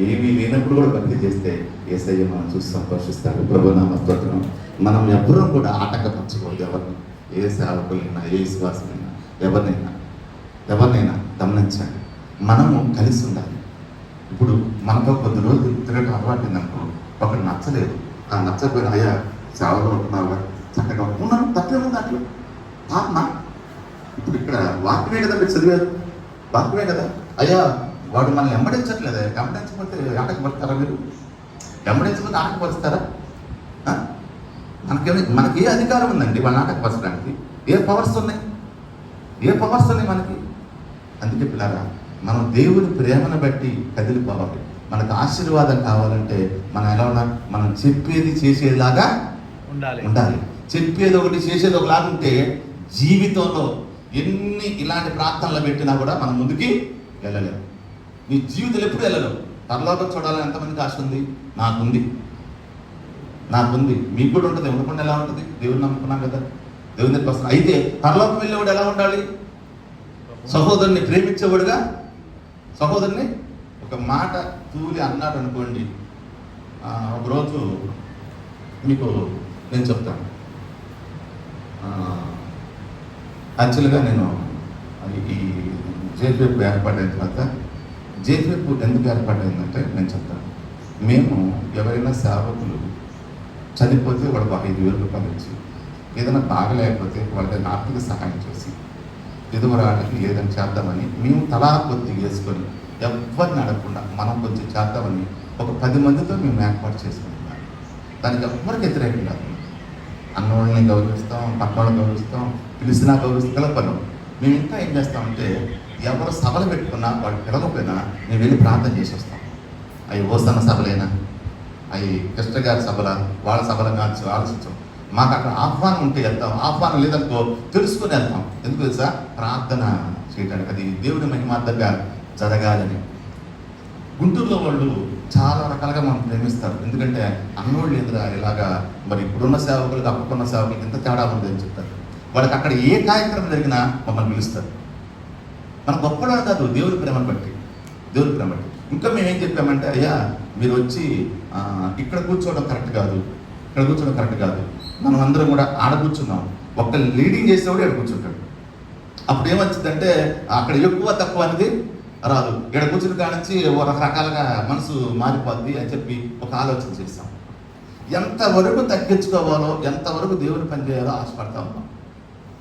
ఏమీ లేనప్పుడు కూడా భక్తి చేస్తే యేసయ్య మనం చూసి సంతోషిస్తాడు. ప్రభునామ స్తోత్రం. మనం ఎవ్వరూ కూడా ఆటంకపరచకూడదు ఎవరిని. ఏ సేవకులైనా, ఏ విశ్వాసమైనా, ఎవరినైనా గమనించండి. మనము కలిసి ఉండాలి. ఇప్పుడు మనతో కొద్ది రోజులు తిరగడం అలవాటిందనుకో, ఒకటి నచ్చలేదు, ఆ నచ్చకపోయిన అయ్యా సేవలో ఉంటున్నావా, చక్కగా ఉన్నాను, తప్పేమో దాంట్లో ఆత్మ. ఇప్పుడు ఇక్కడ వాక్యమే కదా మీరు చదివారు, వాక్యమే కదా. అయ్యా వాడు మనల్ని వెంబడించట్లేదు, వెంబడించకపోతే ఆటంకపడతారా? మీరు వెంబడించకపోతే ఆటంకపరుస్తారా? మనకి ఏ అధికారం ఉందండి వాళ్ళని ఆటంకపరచడానికి? ఏ పవర్స్ ఉన్నాయి మనకి? అందుకే పిల్లరా, మనం దేవుని ప్రేమను బట్టి కదిలిపోవాలి. మనకు ఆశీర్వాదం కావాలంటే మనం ఎలా ఉండాలి? మనం చెప్పేది చేసేలాగా ఉండాలి. చెప్పేది ఒకటి చేసేది ఒకలాగా ఉంటే జీవితంలో ఎన్ని ఇలాంటి ప్రార్థనలు పెట్టినా కూడా మనం ముందుకి వెళ్ళలేము. నీ జీవితంలో ఎప్పుడు వెళ్ళలేవు. పరలోకం చూడాలని ఎంతమందికి ఆశ ఉంది? నాకుంది, మీకు కూడా ఉంటుంది. ఉండకుండా ఎలా ఉంటుంది? దేవుని నమ్ముకున్నాం కదా, దేవుని దగ్గరికి వస్తున్నాం. అయితే పరలోకం వెళ్ళేవాడు ఎలా ఉండాలి? సహోదరుని ప్రేమించేవాడుగా. సహోదరుని ఒక మాట తూలి అన్నాడు అనుకోండి, ఒకరోజు మీకు నేను చెప్తాను. యాక్చువల్గా నేను ఈ జేపీఎఫ్ ఏర్పాటైన తర్వాత, జేపీఎఫ్ ఎందుకు ఏర్పాటైందంటే నేను చెప్తాను. మేము ఎవరైనా సేవకులు చనిపోతే వాళ్ళకి 5,000 రూపాయలు ఇచ్చి, ఏదైనా బాగలేకపోతే వాళ్ళకి ఆర్థిక సహాయం చేసి, ఎదుగురాళ్ళకి ఏదైనా చేద్దామని మేము తలా కొద్ది వేసుకొని ఎవరిని అడగకుండా మనం కొంచెం చేద్దామని ఒక 10 మందితో మేము ఏర్పాటు చేసుకుంటున్నాం. దానికి ఎవరికి వ్యతిరేకం కాదు. అన్నోళ్ళని గౌరవిస్తాం, పక్కనోళ్ళని గౌరవిస్తాం, పిలిచినా గౌరవిస్తాం, కలపను. మేము ఇంకా ఏం చేస్తామంటే ఎవరు సభలు పెట్టుకున్నా వాళ్ళు పిలవకపోయినా మేము వెళ్ళి ప్రార్థన చేసి వస్తాం. అవి ఓసన్న సభలైనా, అవి కృష్ణ గారి సభల, వాళ్ళ సభలను ఆలోచించాం. మాకు అక్కడ ఆహ్వానం ఉంటే వెళ్తాం, ఆహ్వానం లేదనుకో తెలుసుకుని వెళ్తాం. ఎందుకు తెలుసా? ప్రార్థన చేయడానికి, అది దేవుని మహిమార్థంగా జరగాలని. గుంటూరులో వాళ్ళు చాలా రకాలుగా మనం ప్రేమిస్తారు. ఎందుకంటే అన్నోళ్ళు ఎదురా ఇలాగా మరి ఇప్పుడున్న సేవకులకు అప్పుకున్న సేవకులకు ఎంత తేడా ఉంది అని చెప్తారు. వాళ్ళకి అక్కడ ఏ కార్యక్రమం జరిగినా మమ్మల్ని పిలుస్తారు. మన గొప్పలో కాదు, దేవుడి ప్రేమను బట్టి, దేవుడి ప్రేమ బట్టి. ఇంకా మేమేం చెప్పామంటే, అయ్యా మీరు వచ్చి ఇక్కడ కూర్చోవడం కరెక్ట్ కాదు, ఇక్కడ కూర్చోవడం కరెక్ట్ కాదు, మనం అందరం కూడా ఆడ కూర్చున్నాం, ఒక్క లీడింగ్ చేసేవాడు ఇక్కడ కూర్చుంటాడు. అప్పుడు ఏమొచ్చిందంటే అక్కడ ఎక్కువ తక్కువ అనేది రాదు. ఇక్కడ కూర్చుని కానించి రకరకాలుగా మనసు మారిపోద్ది అని చెప్పి ఒక ఆలోచన చేస్తాం. ఎంతవరకు తగ్గించుకోవాలో, ఎంతవరకు దేవుని పని చేయాలో ఆశపడతా ఉన్నాం.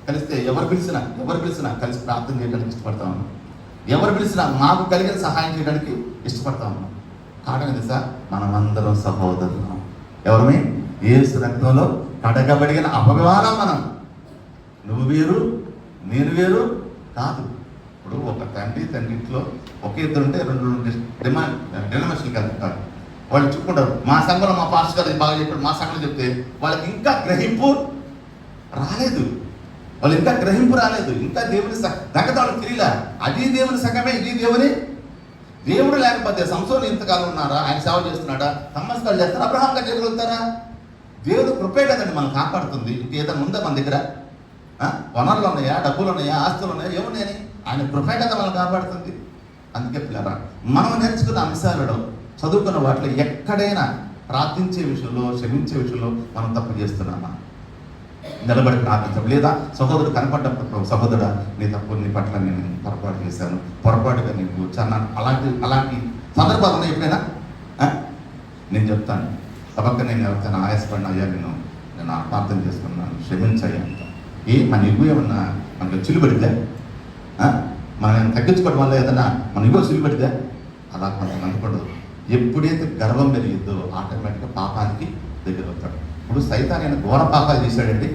కలిస్తే ఎవరు పిలిచినా కలిసి ప్రార్థన చేయడానికి ఇష్టపడతా ఉన్నాం. ఎవరు పిలిచినా మాకు కలిగిన సహాయం చేయడానికి ఇష్టపడతా ఉన్నాం. కారణం ఇది సార్, మనమందరం సహోదరులం. ఎవరమే? యేసు రక్తంలో కడగబడిన అపవివారం మనం. నువ్వు వేరు నేను వేరు కాదు. ఇప్పుడు ఒక తండ్రి ఇంట్లో ఒకే ఇద్దరు ఉంటే రెండు డినామినేషన్ కాదు. వాళ్ళు చెప్పుకుంటారు, మా సంఘంలో మా పాస్టర్ గారు బాగా చెప్పాడు, మా సంఘంలో చెప్తే వాళ్ళకి ఇంకా గ్రహింపు రాలేదు. ఇంకా దేవుని దగ్గర వాళ్ళకి తెలియలే. అది దేవుని సంఘమే, ఇది దేవుడు లేకపోతే సంసోను ఇంతకాలం ఉన్నారా? ఆయన సేవ చేస్తున్నాడా? నమస్కారాలు చేస్తారా? అబ్రహాంగా చేయగలుగుతారా? దేవుడు కృపే కదండి మనం కాపాడుతుంది. ఇంకేదైనా ఉందా మన దగ్గర? వనరులు ఉన్నాయా? డబ్బులు ఉన్నాయా? ఆస్తులు ఉన్నాయా? ఏమున్నాయని? ఆయన కృపే కదా మనం కాపాడుతుంది. అందుకే పిల్లరా, మనం నేర్చుకున్న అంశాలలో, చదువుకున్న వాటిలో ఎక్కడైనా ప్రార్థించే విషయంలో, క్షమించే విషయంలో మనం తప్పు చేస్తున్నామా? నిలబడి ప్రార్థించాం. లేదా సహోదరుడు కనపడ్డప్పుడు, సహోదరుడా నీ తప్పు, నీ పట్ల నేను పొరపాటు చేశాను, పొరపాటుగా నేను కూర్చున్నాను, అలాంటి సందర్భాలు ఉన్నాయి ఎప్పుడైనా? నేను చెప్తాను, తప్పక నేను ఎవరికైనా ఆయాసపడిన, అయ్యా నేను ప్రార్థన చేసుకున్నాను, క్షమించాయి అంట. మన ఇగు ఏమన్నా మనకు చిలుబడిద్దా? మనం తగ్గించుకోవడం వల్ల ఏదన్నా మన ఇగో చిలుబడిద్దా? అలా కొంతమంది కూడా ఎప్పుడైతే గర్వం పెరిగిద్దో ఆటోమేటిక్గా పాపానికి దగ్గర అవుతాడు. ఇప్పుడు సైతాన్ ఆయన ఘోర పాపాలు చేశాడండి.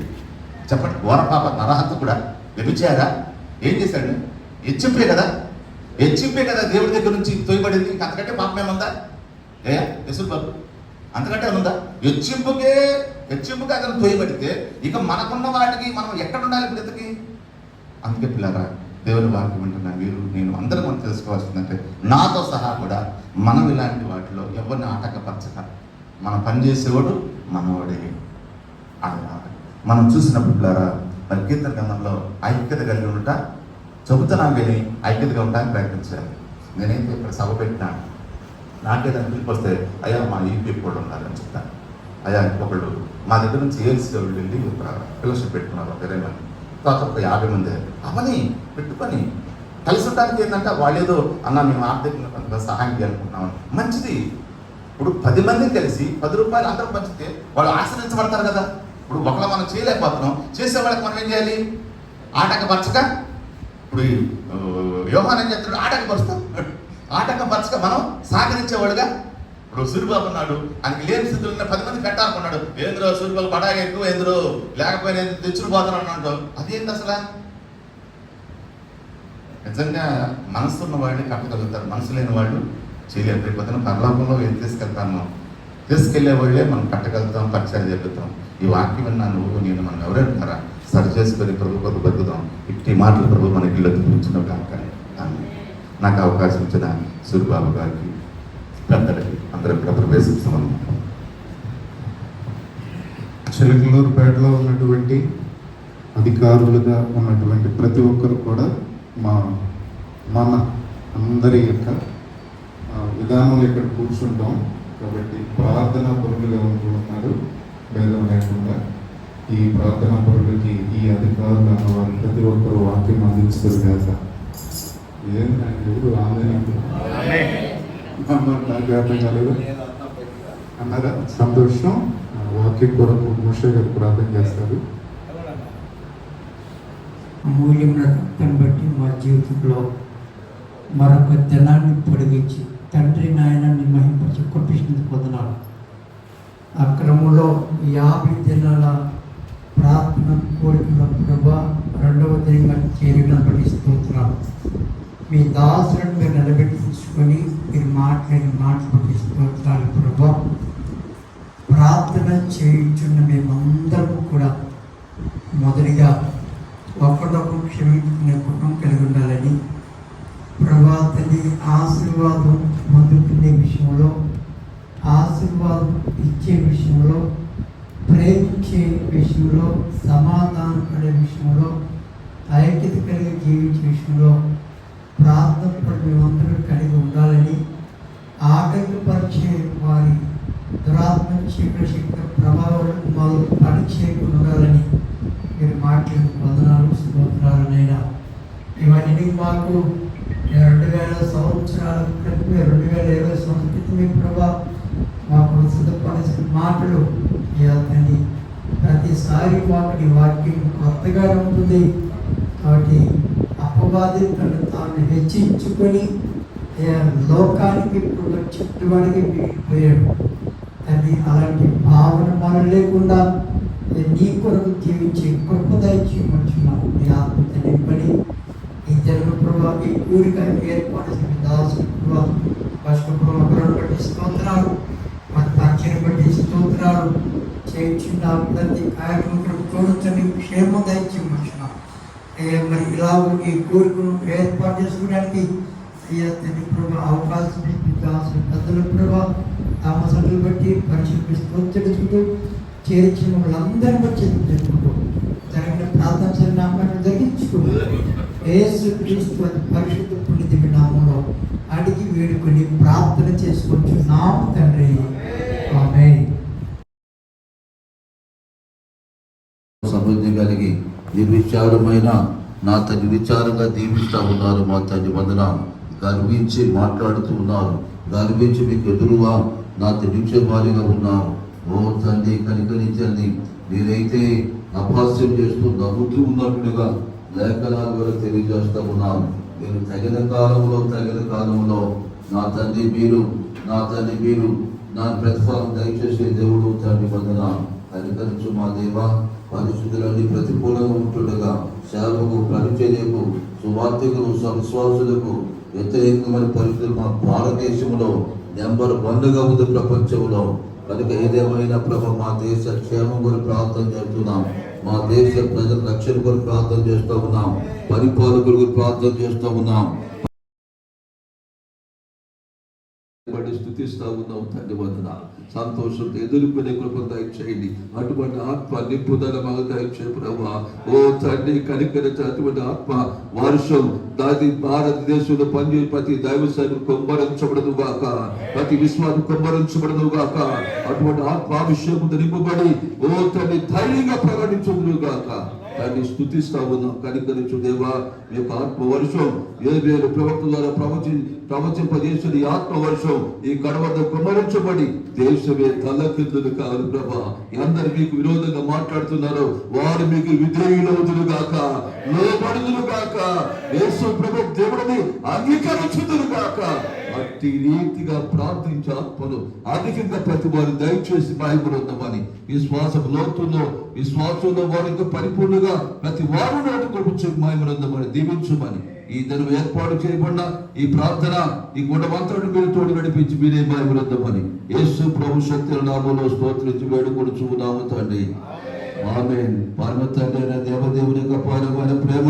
చెప్పండి, ఘోర పాప నరహంత కూడా వ్యభిచారా? ఏం చేశాడు? హెచ్చింపే కదా దేవుడి దగ్గర నుంచి తోయబడింది. అంతకంటే పాపం ఏముందా? యశుల్ బాబు, అంతకంటే ఏముందా? హెచ్చింపుగా అతను తోయబడితే ఇక మనకున్న వాటికి మనం ఎక్కడ ఉండాలి బ్రతికి? అందుకే పిల్లరా, దేవుని వాక్యం వింటున్నా మీరు, నేను అందరూ మనం తెలుసుకోవాల్సిందంటే, నాతో సహా కూడా మనం ఇలాంటి వాటిలో ఎవరిని ఆటంకపరచక, మనం పనిచేసేవాడు మనవాడే. మనం చూసినప్పుడు పిల్లరా, మరి కీర్తన గ్రంథంలో ఐక్యత కలిగి ఉంటా చెబుతున్నాం, కానీ ఐక్యతగా ఉండడానికి ప్రయత్నించాలి. నేనైతే ఇక్కడ సభ పెట్టినా, నాకేదైనా పిలిపి వస్తే, అయ్యా మా ఈపీ కూడా ఉండాలని చెప్తాను. అయ్యా ఇంకొకళ్ళు మా దగ్గర నుంచి ఏఎల్సీ వాళ్ళు వెళ్ళి ఫెలోషిప్ పెట్టుకున్నారు 20 మంది, తర్వాత ఒక 50 మంది అవని పెట్టుకొని కలిసి ఉండడానికి ఏంటంటే, వాళ్ళు ఏదో అన్నా మేము ఆర్థికంగా కొంత సహాయం చేయాలనుకుంటున్నామని. మంచిది. ఇప్పుడు 10 మందిని కలిసి 10 రూపాయలు అందరూ పంచితే వాళ్ళు ఆశ్రయించబడతారు కదా. ఇప్పుడు ఒకళ్ళ మనం చేయలేకపోతున్నాం, చేసే వాళ్ళకి మనం ఏం చేయాలి? ఆటంకపరచక. ఇప్పుడు యోహాన్ ఏం చెప్తాడు? ఆటంకపరచక మనం సహకరించేవాడుగా. ఇప్పుడు సూర్యబాబు ఉన్నాడు, ఆయనకి లేని స్థితిలో 10 మంది పెట్టాలనుకున్నాడు. ఏంద్రో సూర్యబాబు బడాగా ఎక్కువ, ఏంద్రో లేకపోయినా తెచ్చుడు పోతున్నాడు అంటాడు. అదేంటి అసలు? నిజంగా మనసు ఉన్న వాళ్ళు కట్టగలుగుతారు, మనసు లేని వాళ్ళు చేయలేరు. రేపు పొద్దున పరలోకంలో ఏం తీసుకెళ్తామో తీసుకెళ్లే వాళ్ళే మనం కట్టగలుగుతాం, పరిచయం చెబుతాం. ఈ వాక్యం విన్నా నువ్వు నేను మనం ఎవరంటారా? సరి చేసుకొని ప్రభు కొరకు బతుకుదాం. ఇట్టి మాటలు ప్రభు మనకి ఇల్లు చూపించిన కానీ నాకు అవకాశం ఇచ్చిన సూర్యబాబు గారికి, పెద్దలకి అందరూ ఇక్కడ ప్రవేశిస్తున్నాం. చిలకలూరుపేటలో ఉన్నటువంటి అధికారులుగా ఉన్నటువంటి ప్రతి ఒక్కరు కూడా మన అందరి యొక్క విధానంలో ఇక్కడ కూర్చుంటాం. కాబట్టి ప్రార్థనా పరులుగా ఉంటున్నారు, భేదం లేకుండా. ఈ ప్రార్థనా పరులకి ఈ అధికారులు అన్నవారు ప్రతి ఒక్కరు వాక్యం అందించారు కదా. ఎదురు నాకు అర్థం కాలేదు అన్నారా? సంతోషం. వాక్యం కొరకు మోషే గారు ప్రార్థన చేస్తారు. అమూల్యమైన రక్తం బట్టి మా జీవితంలో మరొక దినాన్ని పొడిగించి తండ్రి నాయనాన్ని మహింపచి కొట్టించినందుకు పొందనాలు. ఆ క్రమంలో 50 దినాల ప్రార్థన కోరికల ప్రభా 2వ దినంగా చేరిన బట్టి స్తోత్రాలు. మీ దాసులను మీరు నిలబెట్టించుకొని మీరు మాట్లాడిన మాటలు స్తోత్రాలు ప్రభా. ప్రార్థన చేయించున్న మేమందరం కూడా మొదటిగా ఒకరినొకరు క్షమించుకునే కుటుంబం కలిగి ఉండాలని ప్రభా తల్లి, ఆశీర్వాదం పొందుకునే విషయంలో, ఆశీర్వాదం ఇచ్చే విషయంలో, ప్రేమించే విషయంలో, సమాధానం పడే విషయంలో, ఐక్యత కలిగి జీవించే విషయంలో ప్రార్థన పడి మేమందరూ కలిగి ఉండాలని, ఆటంకపరిచే వారి దురాత్మ చీకటి శక్తి ప్రభావం మాకు పని చేయకుండా ఉండాలని మీరు మాట్లాడిన వందనాలు స్తోత్రాలనైనా. ఇవన్నీ మాకు 2000 సంవత్సరాల క్రితం, 2020 సంవత్సరాల క్రితం మీ ప్రభా మాకు సిద్ధపడిన మాటలు అని ప్రతిసారి మాకు నీ వాక్యం కొత్తగా ఉంటుంది. కాబట్టి అపవాదితను తాను హెచ్చించుకొని లోకానికి చెట్టువాడికి పోయాడు. అది అలాంటి భావన మనం లేకుండా నీ కొరకు జీవించే గొప్ప దయచేయమనుచున్నాం. నీ ఆత్మతో నింపడి ఈ జన్మ ప్రభావ ఈ కోరిక ఏర్పాటు దాసు ప్రభావం బట్టి స్తోత్రాలు, మన పరిచయం బట్టి స్తోత్రాలు చేయించిన ప్రతి కార్యక్రమం చూడొచ్చని క్షేమ దయచేయమనుచున్నాం. మరి ఇలా ఈ కోరికను ఏర్పాటు చేసుకోవడానికి తండ్రి ప్రభావ అవకాశం దాసు పెద్దల ప్రభావ తమ సంఖ్యలు బట్టి పరిశీలిస్తూ చేర్చిన వాళ్ళందరినీ బట్టి చెప్పుకుంటూ జరిగిన ప్రార్థన నామాన్ని జరిగించుకుంటూ యేసు క్రీస్తు పరిశుద్ధ పుణ్యదివ్య నామంలో అడిగి వేడుకొని ప్రార్థన చేసుకుంటున్నాం తండ్రి. ఆమేన్. సమృద్ధి కలిగి నిర్విచారమైన నా తండ్రి విచారంగా దీవిస్తా ఉన్నారు. మా తండ్రి వందన గర్వించి మాట్లాడుతూ ఉన్నారు. గర్వించి మీకు ఎదురుగా నా తండ్రి వారిగా ఉన్నారు. ఓ తండ్రి కనికరించండి. మీరైతే అపహాస్యం చేస్తూ నవ్వుతూ ఉన్నట్టుగా లేఖనాల ద్వారా తెలియజేస్తూ ఉన్నాను. మీరు తగిన కాలంలో నా తండ్రి మీరు నా ప్రతిఫలం దయచేసే దేవుడు తండ్రి వందన. కనికరించు మా దేవ. పరిస్థితులన్నీ ప్రతికూలంగా ఉంటుండగా సేవకు, పరిచర్యకు, సువార్తికులు, విశ్వాసులకు వ్యతిరేకమైన పరిస్థితులు మా భారతదేశంలో నెంబర్ 1గా ఉంది ప్రపంచంలో. కనుక ఏదేమైనా ప్రభు మా దేశ క్షేమం కొరకు ప్రార్థన చేస్తున్నాం. మా దేశ ప్రజల రక్షణ కొరకు ప్రార్థన చేస్తూ ఉన్నాం. పరిపాలకులకు ప్రార్థన చేస్తూ ఉన్నాం. స్థుతిస్తా ఉన్నాం తండ్రి వందన. సంతోషంతో ఎదుర్కొనే కృప దయచేయండి. అటువంటి ఆత్మ నింపుదల మాకు దయచేయి ప్రభువా. ఓ తండ్రి కనికరించే అటువంటి ఆత్మ వర్షం దాని భారతదేశంలో పనిచేసి ప్రతి దైవ సైనికులు కొమ్మరించబడదు గాక, ప్రతి విశ్వాసం కొమ్మరించబడదు గాక. అటువంటి ఆత్మాభిషేకంతో నింపబడి ఓ తండ్రి ధైర్యంగా ప్రకటించదు గాక. దాన్ని స్థుతిస్తా ఉన్నాం. కనికరించు దేవా. మీ యొక్క ఆత్మ వర్షం ఏబేలు ప్రవక్త ద్వారా ప్రవచింపజేసిన ఈ ఆత్మ వర్షం ఈ గడవద్ద కుమ్మరించబడి దేశమే తలకిందులు కాదు ప్రభా. అందరు మీకు విరోధంగా మాట్లాడుతున్నారు. వారు మీకు విధేయులవుతులు గాక, లోబడుదులు గాక, యేసు ప్రభు దేవుడిని అంగీకరించుదురు గాక. అట్టి రీతిగా ప్రార్థించే ఆత్మను అధికంగా ప్రతి వారు దయచేసి బయలుదేరమని విశ్వాసంలో వారికి పరిపూర్ణంగా ప్రతి వారు నాటుకొచ్చి మహిమనందమని దీవించమని ఈ దినం ఏర్పాటు చేయబడిన ఈ ప్రార్థన ఈ గుణమంతరుడు మీరు తోడు నడిపించి మీరే మహిమనందమని యేసు ప్రభు శక్తి నామంలో స్తోత్రించి వేడుకొనుచున్నాము తండ్రి. ఆమేన్. పరమ తండ్రి అయిన దేవదేవుని యొక్క అపారమైన ప్రేమ,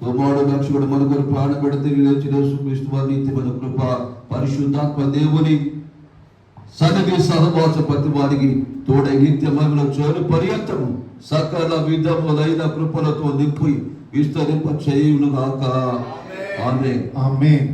కుమారుడు రక్షకుడు మనకు ప్రాణ పెడితే లేచిన యేసుక్రీస్తు వారి నీతిమైన కృప, పరిశుద్ధాత్మ దేవుని సన్నిధి సహవాస ప్రతి వారికి తోడై నిత్యమైన చేరు పర్యంతము సకల విధములైన కృపలతో నింపి విస్తరింప చేయును గాక. ఆమేన్. ఆమేన్.